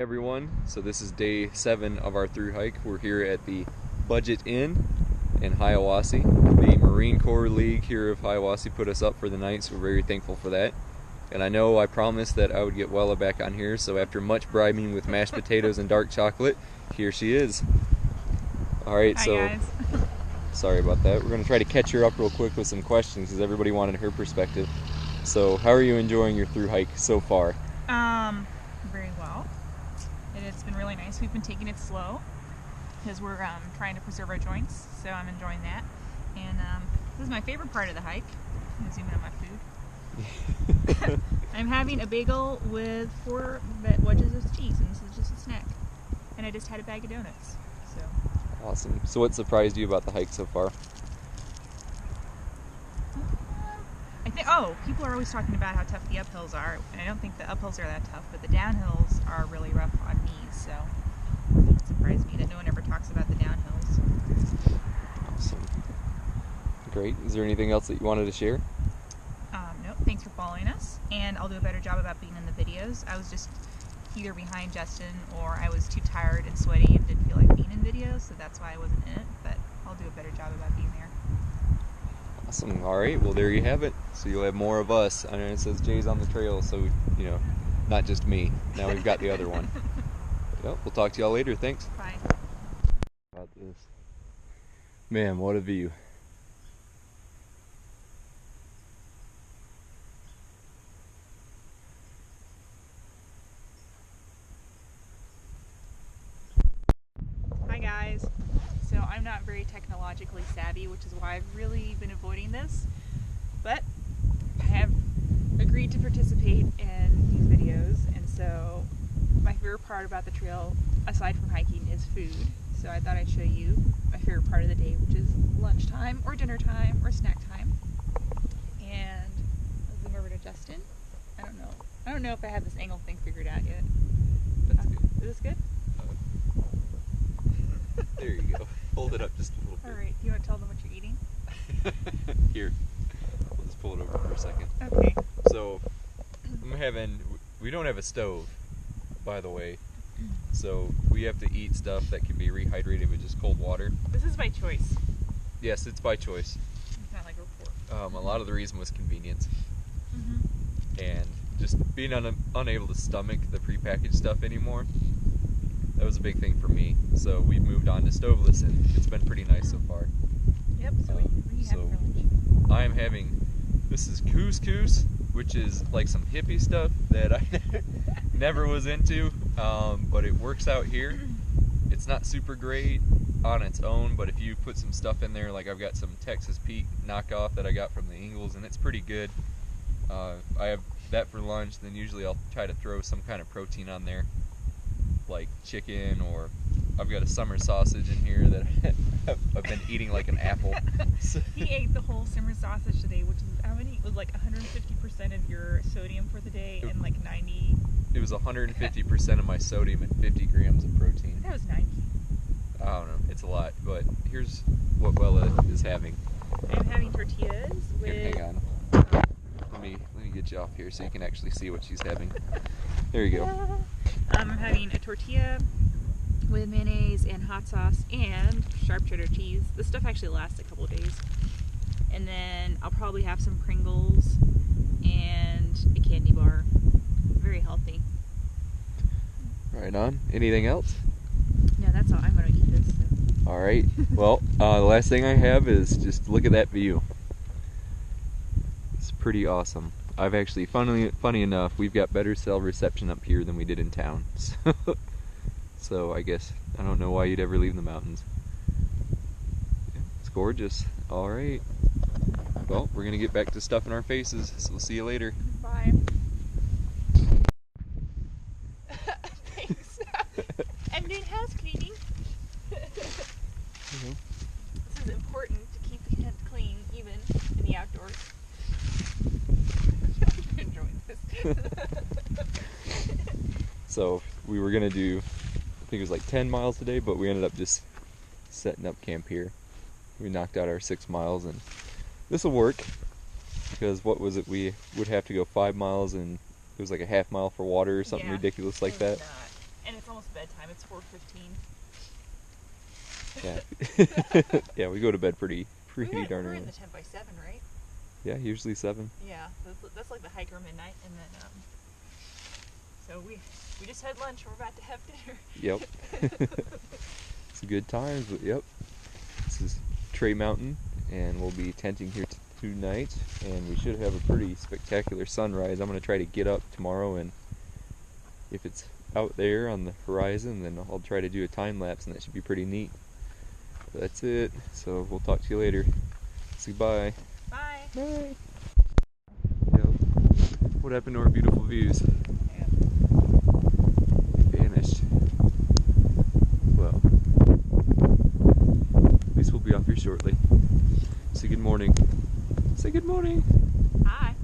everyone. So this is day 7 of our through hike. We're here at the Budget Inn in Hiawassee. The Marine Corps League here of Hiawassee put us up for the night, so we're very thankful for that. And I know I promised that I would get Wella back on here, so after much bribing with mashed potatoes and dark chocolate, here she is. Alright, so guys. Sorry about that. We're going to try to catch her up real quick with some questions because everybody wanted her perspective. So how are you enjoying your through hike so far? Very well. It's been really nice. We've been taking it slow because we're trying to preserve our joints, so I'm enjoying that. And this is my favorite part of the hike. I'm going to zoom in on my food. I'm having a bagel with 4 wedges of cheese, and this is just a snack. And I just had a bag of donuts. So awesome. So what surprised you about the hike so far? People are always talking about how tough the uphills are, and I don't think the uphills are that tough, but the downhills are really rough on me, so it surprised me that no one ever talks about the downhills. Awesome. Great. Is there anything else that you wanted to share? Nope. Thanks for following us, and I'll do a better job about being in the videos. I was just either behind Justin or I was too tired and sweaty and didn't feel like being in videos, so that's why I wasn't in it, but I'll do a better job about being there. Awesome. Alright, well there you have it. So you'll have more of us. I know it says Jay's on the trail, so, you know, not just me. Now we've got the other one. Well, we'll talk to y'all later. Thanks. Bye. About this. Man, what a view. Hi guys. So I'm not very technologically savvy, which is why I've really been avoiding this, but I have agreed to participate in these videos, and so my favorite part about the trail, aside from hiking, is food. So I thought I'd show you my favorite part of the day, which is lunchtime, or dinner time, or snack time. And I'll zoom over to Justin. I don't know if I have this angle thing figured out yet. That's good. Is this good? There you go. Hold it up just a little bit. Alright, do you want to tell them what you're eating? Here. We'll just pull it over for a second. Okay. So, we don't have a stove, by the way. So, we have to eat stuff that can be rehydrated with just cold water. This is by choice. Yes, it's by choice. It's not like a report. A lot of the reason was convenience. Mm-hmm. And just being unable to stomach the prepackaged stuff anymore. That was a big thing for me. So we've moved on to stoveless, and it's been pretty nice so far. Yep, so what are you having for lunch? I am having, this is couscous, which is like some hippie stuff that I never was into, but it works out here. It's not super great on its own, but if you put some stuff in there, like I've got some Texas Pete knockoff that I got from the Ingles, and it's pretty good. I have that for lunch, then usually I'll try to throw some kind of protein on there, like chicken, or I've got a summer sausage in here that I've been eating like an apple. He ate the whole summer sausage today, which is how many? It was like 150% of your sodium for the day, and like 90. It was 150% of my sodium and 50 grams of protein. That was 90. I don't know, it's a lot, but here's what Wella is having. I'm having tortillas with. Here, hang on. Let me get you off here so you can actually see what she's having. There you go. I'm having a tortilla with mayonnaise and hot sauce and sharp cheddar cheese. This stuff actually lasts a couple of days. And then I'll probably have some Pringles and a candy bar. Very healthy. Right on. Anything else? No, that's all. I'm going to eat this. So. Alright. Well, the last thing I have is just look at that view. It's pretty awesome. I've actually, funny enough, we've got better cell reception up here than we did in town. So I guess, I don't know why you'd ever leave the mountains. It's gorgeous. Alright. Well, we're going to get back to stuffing our faces, so we'll see you later. Bye. Thanks. I'm doing house cleaning. This is important to keep the tent clean, even in the outdoors. I'm enjoying this. So we were gonna do, I think it was like 10 miles today, but we ended up just setting up camp here. We knocked out our 6 miles, and this will work because what was it? We would have to go 5 miles, and it was like a half mile for water or something ridiculous like that. And if almost bedtime. It's 4:15. Yeah. Yeah, we go to bed pretty darn We're early. in the 10 by 7, right? Yeah, usually 7. Yeah, that's like the hiker midnight, and then so we just had lunch. We're about to have dinner. Yep. It's a good times, but yep. This is Trey Mountain, and we'll be tenting here tonight, and we should have a pretty spectacular sunrise. I'm gonna try to get up tomorrow, and if it's out there on the horizon, then I'll try to do a time lapse, and that should be pretty neat. But that's it. So we'll talk to you later. Say bye. Bye. Bye. Yep. What happened to our beautiful views? Yeah. They vanished. Well, at least we'll be off here shortly. Say good morning. Say good morning. Hi.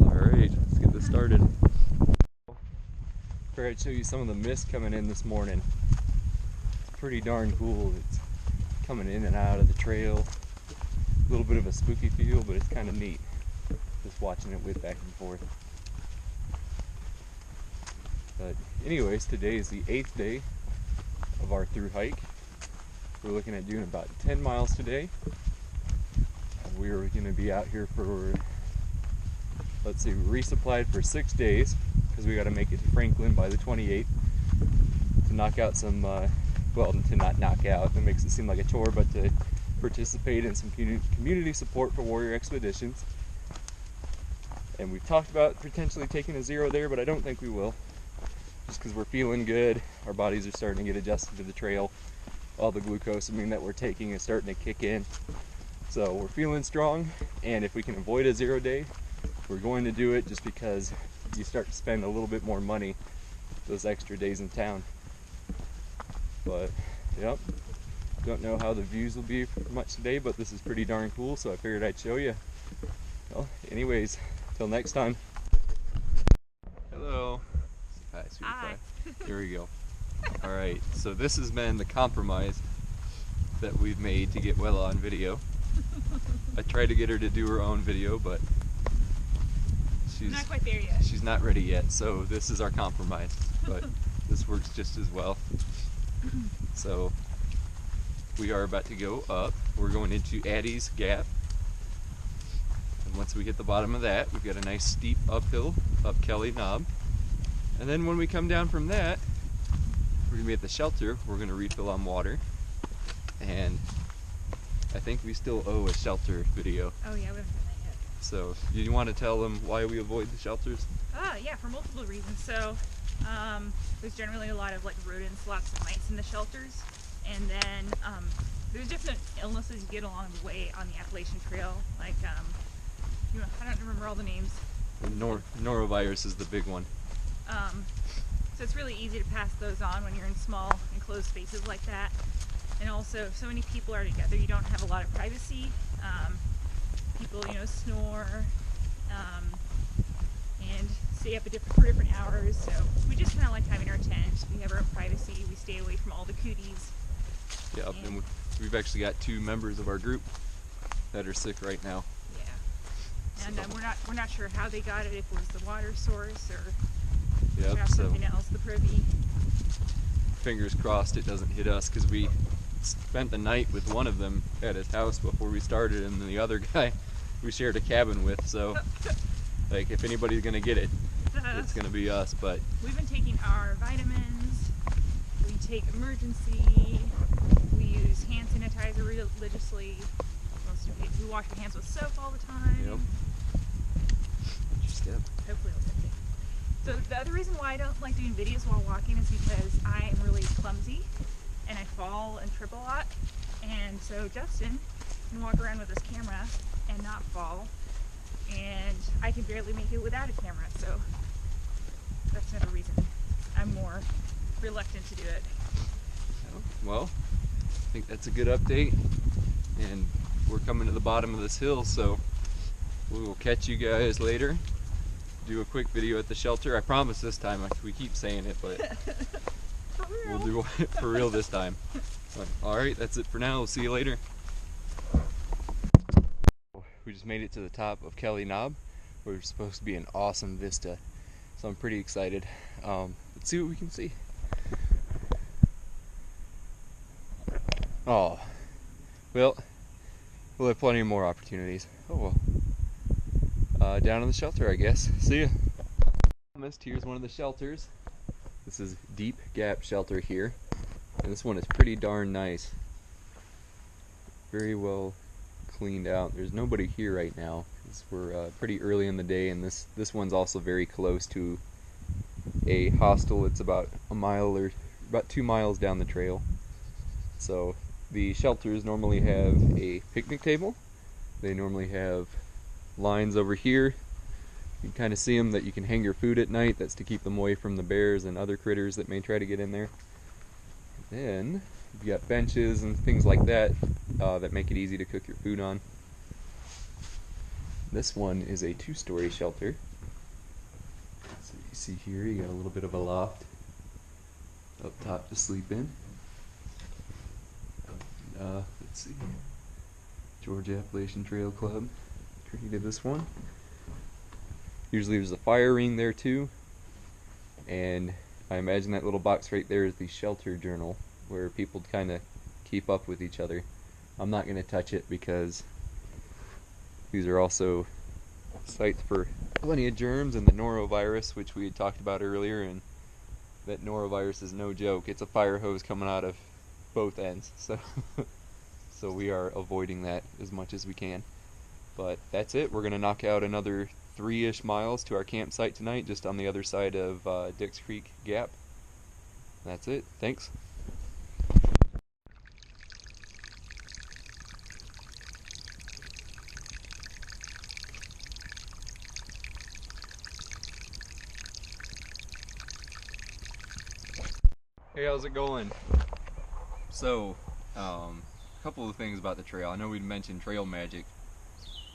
Alright, let's get this started. Alright, show you some of the mist coming in this morning. It's pretty darn cool. It's coming in and out of the trail. A little bit of a spooky feel, but it's kind of neat. Just watching it whip back and forth. But anyways, today is the 8th day of our through hike. We're looking at doing about 10 miles today. We're going to be out here for, let's see, resupplied for 6 days because we got to make it to Franklin by the 28th to knock out some, well, to not knock out, that makes it seem like a chore, but to participate in some community support for warrior expeditions. And we've talked about potentially taking a 0 there, but I don't think we will. Just because we're feeling good, our bodies are starting to get adjusted to the trail. All the glucosamine that we're taking is starting to kick in. So we're feeling strong, and if we can avoid a 0 day, we're going to do it just because you start to spend a little bit more money those extra days in town. But, yep, don't know how the views will be much today, but this is pretty darn cool, so I figured I'd show you. Well, anyways, till next time. Hello. Hi, sweetie Hi. pie. Here we go. Alright, so this has been the compromise that we've made to get Wella on video. I tried to get her to do her own video, but she's Not quite there yet. she's not ready yet, so this is our compromise. But this works just as well. So we are about to go up. We're going into Addie's Gap. And once we hit the bottom of that, we've got a nice steep uphill up Kelly Knob. And then when we come down from that, we're going to be at the shelter. We're going to refill on water. And I think we still owe a shelter video. Oh yeah, we haven't done that yet. So, you want to tell them why we avoid the shelters? Yeah, for multiple reasons. So, there's generally a lot of like rodents, lots of mice in the shelters, and then there's different illnesses you get along the way on the Appalachian Trail. Like, I don't remember all the names. Norovirus is the big one. So it's really easy to pass those on when you're in small enclosed spaces like that. And also, if so many people are together, you don't have a lot of privacy. People, snore and stay up for different hours. So we just kind of like having our tent. We have our own privacy. We stay away from all the cooties. Yep, and we've actually got 2 members of our group that are sick right now. Yeah. And we're not sure how they got it. If it was the water source or Yep, perhaps so something else. The privy. fingers crossed it doesn't hit us, because we spent the night with one of them at his house before we started, and the other guy we shared a cabin with, so like if anybody's gonna get it, it's gonna be us. But We've been taking our vitamins, we take emergency, we use hand sanitizer religiously, we wash our hands with soap all the time. Yep. Watch your step. Hopefully it'll get there. So the other reason why I don't like doing videos while walking is because I am really clumsy and I fall and trip a lot. And so Justin can walk around with his camera and not fall, and I can barely make it without a camera. So that's another reason I'm more reluctant to do it. Well, I think that's a good update, and we're coming to the bottom of this hill, so we will catch you guys later. Do a quick video at the shelter. I promise this time. We keep saying it, but For real. we'll do it for real this time. Alright, that's it for now. We'll see you later. We just made it to the top of Kelly Knob, where it's supposed to be an awesome vista. So I'm pretty excited. Let's see what we can see. Oh, well, we'll have plenty more opportunities. Oh well. Down in the shelter, I guess. See ya. Here's one of the shelters. This is Deep Gap Shelter here. And this one is pretty darn nice. Very well cleaned out. There's nobody here right now because we're pretty early in the day, and this one's also very close to a hostel. It's about a mile or about 2 miles down the trail. So the shelters normally have a picnic table. They normally have lines over here. You can kind of see them that you can hang your food at night. That's to keep them away from the bears and other critters that may try to get in there. Then you've got benches and things like that that make it easy to cook your food on. This one is a 2-story shelter. So you see here, you got a little bit of a loft up top to sleep in. Let's see, Georgia Appalachian Trail Club created this one. Usually there's a fire ring there too, and I imagine that little box right there is the shelter journal where people kind of keep up with each other. I'm not going to touch it because these are also sites for plenty of germs and the norovirus, which we had talked about earlier, and that norovirus is no joke. It's a fire hose coming out of both ends, so so we are avoiding that as much as we can. But that's it. We're going to knock out another 3-ish miles to our campsite tonight, just on the other side of Dix Creek Gap. That's it. Thanks. Hey, how's it going? So, a couple of things about the trail. I know we'd mentioned trail magic,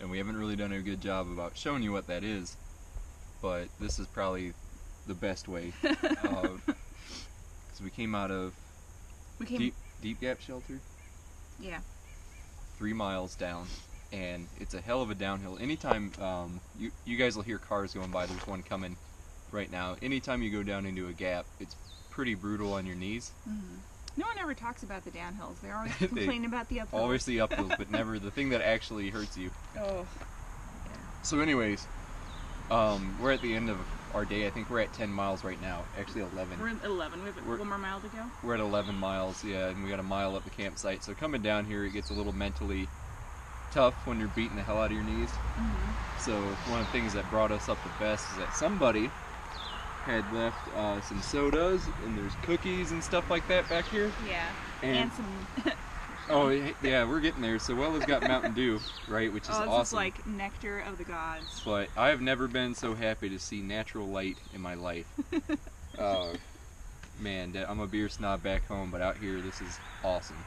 and we haven't really done a good job about showing you what that is, but this is probably the best way. Because we came out of Deep Gap Shelter. Yeah. 3 miles down, and it's a hell of a downhill. Anytime you guys will hear cars going by, there's one coming right now. Anytime you go down into a gap, it's pretty brutal on your knees. Mm-hmm. No one ever talks about the downhills. They're always complaining about the uphills. Always the uphills, but never the thing that actually hurts you. Oh. Yeah. So anyways, we're at the end of our day. I think we're at 10 miles right now. Actually 11. We're at 11. We have one more mile to go. We're at 11 miles, yeah, and we got a mile up the campsite. So coming down here, it gets a little mentally tough when you're beating the hell out of your knees. Mm-hmm. So one of the things that brought us up the best is that somebody had left some sodas, and there's cookies and stuff like that back here. Yeah, and some... Oh, yeah, we're getting there. So Wella's got Mountain Dew, right, which is awesome. This is like nectar of the gods. But I have never been so happy to see natural light in my life. Man, I'm a beer snob back home, but out here, this is awesome.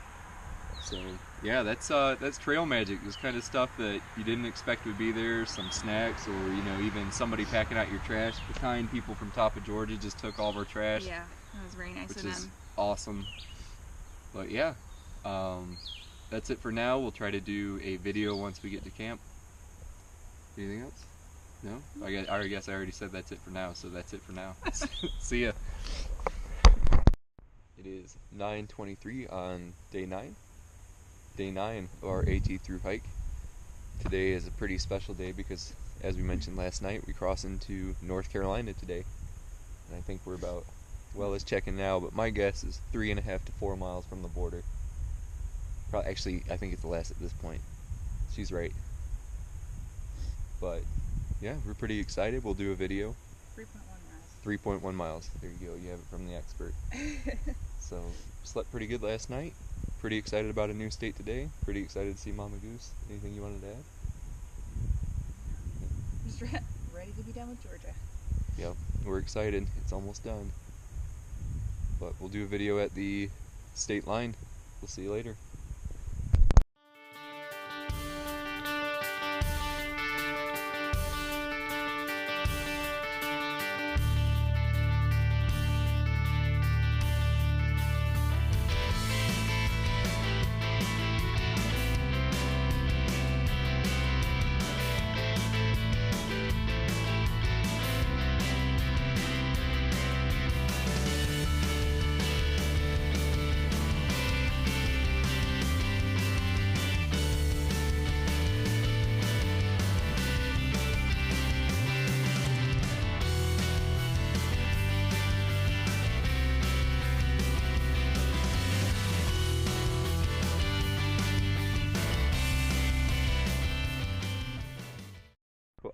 So, yeah, that's trail magic. This kind of stuff that you didn't expect would be there. Some snacks, or even somebody packing out your trash. The kind people from top of Georgia just took all of our trash. Yeah, that was very nice of them. Which is awesome. But yeah, that's it for now. We'll try to do a video once we get to camp. Anything else? No? I guess I already said that's it for now, so that's it for now. See ya. It is 9:23 on day 9. Day 9 of our AT Thru hike. Today is a pretty special day because, as we mentioned last night, we cross into North Carolina today. And I think we're about, well, it's checking now, but my guess is 3.5 to 4 miles from the border. Probably, actually, I think it's less at this point. She's right. But, yeah, we're pretty excited. We'll do a video. 3.1 miles. 3.1 miles. There you go. You have it from the expert. So, slept pretty good last night. Pretty excited about a new state today. Pretty excited to see Mama Goose. Anything you wanted to add? Just ready to be done with Georgia. Yep, we're excited. It's almost done. But we'll do a video at the state line. We'll see you later.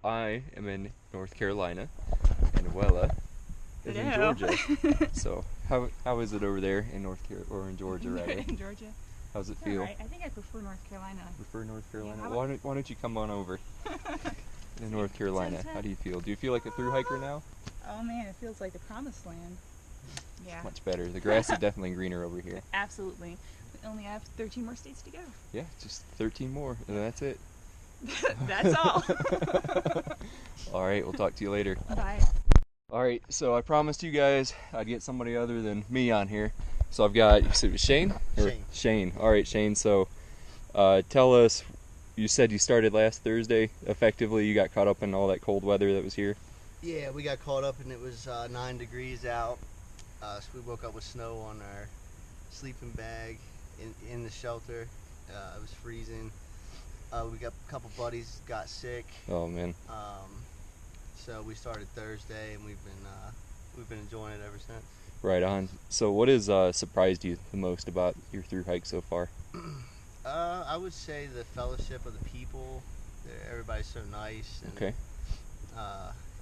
I am in North Carolina, and Wella is in Hello. Georgia. So how is it over there in or in Georgia rather? In Georgia. How's it It's feel? alright. I think I prefer North Carolina. Prefer North Carolina? Yeah, Why don't you come on over to North Carolina? How do you feel? Do you feel like a thru hiker now? Oh man, it feels like the promised land. Yeah. Much better. The grass is definitely greener over here. Absolutely. We only have 13 more states to go. Yeah, just 13 more, and that's it. That's all. All right, we'll talk to you later. Bye. All right, so I promised you guys I'd get somebody other than me on here. So I've got, you said it was Shane? Shane. All right, Shane. So tell us, you said you started last Thursday. Effectively, you got caught up in all that cold weather that was here. Yeah, we got caught up and it was 9 degrees out. So we woke up with snow on our sleeping bag in the shelter. It was freezing. We got a couple buddies got sick. Oh man. So we started Thursday and we've been enjoying it ever since. Right on. So what has surprised you the most about your thru hike so far? I would say the fellowship of the people. Everybody's so nice. And, Okay.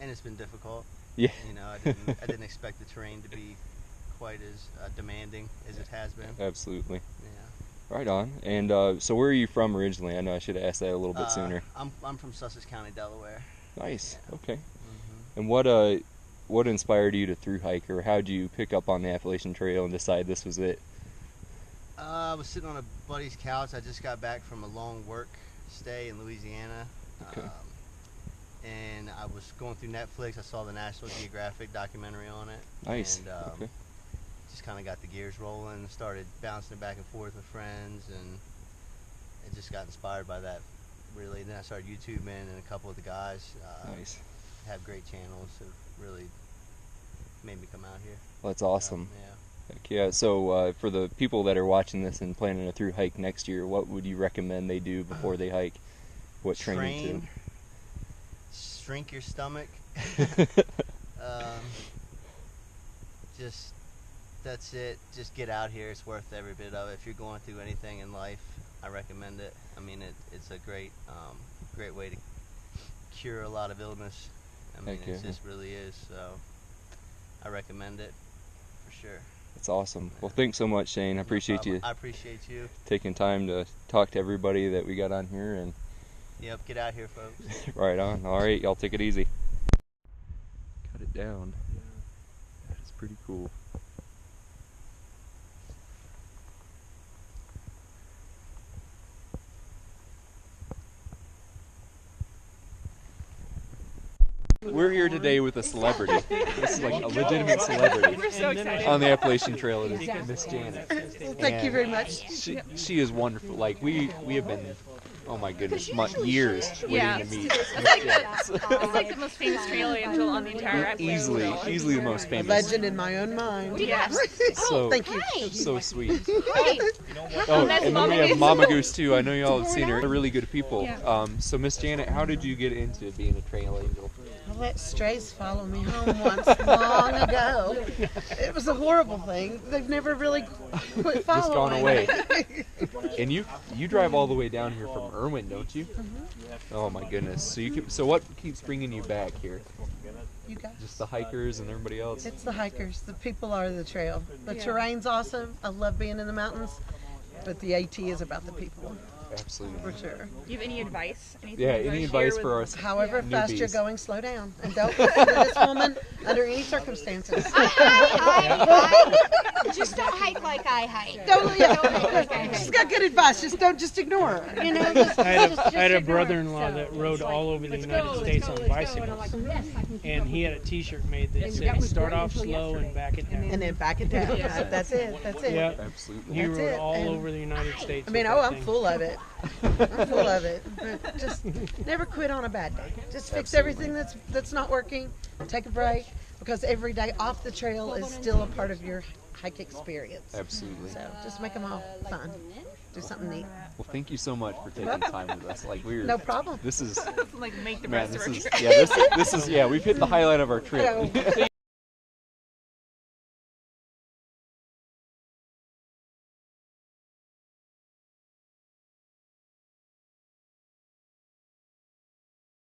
And it's been difficult. Yeah. You know, I didn't expect the terrain to be quite as demanding as it has been. Absolutely. Yeah. Right on. And so where are you from originally? I know I should have asked that a little bit sooner. I'm from Sussex County, Delaware. Nice. Yeah. Okay. Mm-hmm. And what inspired you to thru hike, or how did you pick up on the Appalachian Trail and decide this was it? I was sitting on a buddy's couch. I just got back from a long work stay in Louisiana. Okay. And I was going through Netflix. I saw the National Geographic documentary on it. Nice. And Okay. just kind of got the gears rolling, started bouncing it back and forth with friends, and it just got inspired by that, really. And then I started YouTubing, and a couple of the guys Nice. have great channels that really made me come out here. Well, that's awesome. Yeah. Heck yeah. So for the people that are watching this and planning a thru hike next year, what would you recommend they do before they hike? What training Shrink your stomach. Just that's it. Just get out here. It's worth every bit of it. If you're going through anything in life, I recommend it. I mean, it's a great way to cure a lot of illness. I mean, Heck yeah. it just really is. So I recommend it for sure. That's awesome. Well, thanks so much, Shane. I appreciate you I appreciate you. taking time to talk to everybody that we got on here. And Yep, get out here, folks. right on. All right, y'all take it easy. Cut it down. That's pretty cool. We're here today with a celebrity. This is like a legitimate celebrity We're so excited. on the Appalachian Trail. It is Miss Janet. Well, thank you very much. She is wonderful. Like we have been, oh my goodness, years waiting Yeah. to meet. It's like the most famous trail angel on the entire Appalachian Trail. Easily the most A famous. legend in my own mind. Yes. So Thank you. so sweet. Hi. Oh, that's and then Mama we have Goose. Mama Goose too. I know y'all have seen her. They're really good people. Yeah. So Miss Janet, how did you get into being a trail angel? I let strays follow me home once long ago. It was a horrible thing. They've never really quit following. Just gone away. And you drive all the way down here from Irwin, don't you? Oh my goodness. So what keeps bringing you back here? You guys. Just the hikers and everybody else? It's the hikers. The people are the trail. The Yeah. terrain's awesome. I love being in the mountains. But the AT is about the people, Absolutely. for sure. Do you have any advice? Anything Yeah, you wanna any share advice with- for us? However fast you're Newbies. going, slow down. And don't listen to this woman under any circumstances. Just don't hike like I hike. Don't, yeah. She's got good advice. Just ignore her. You know, just I had a ignore it. brother-in-law So, that rode all over the United go, States let's on go, let's go. And I'm bicycles, like, yes, I can and he had a T-shirt made that said "Start off slow and back it down." And then back it down. That's it. That's it. Yeah, Absolutely. he That's rode it. all And- over the United States. I mean, with oh, that I'm thing. full of it. I'm full of it. But just never quit on a bad day. Just fix Absolutely. everything that's not working. Take a break, because every day off the trail is still a part of your hike experience. Absolutely. So just make them all fun. Do something neat. Well, thank you so much for taking time with us. Like we're No problem. This is Like make the man. best This of our is trip. yeah. This is yeah. We've hit the highlight of our trip. Yeah.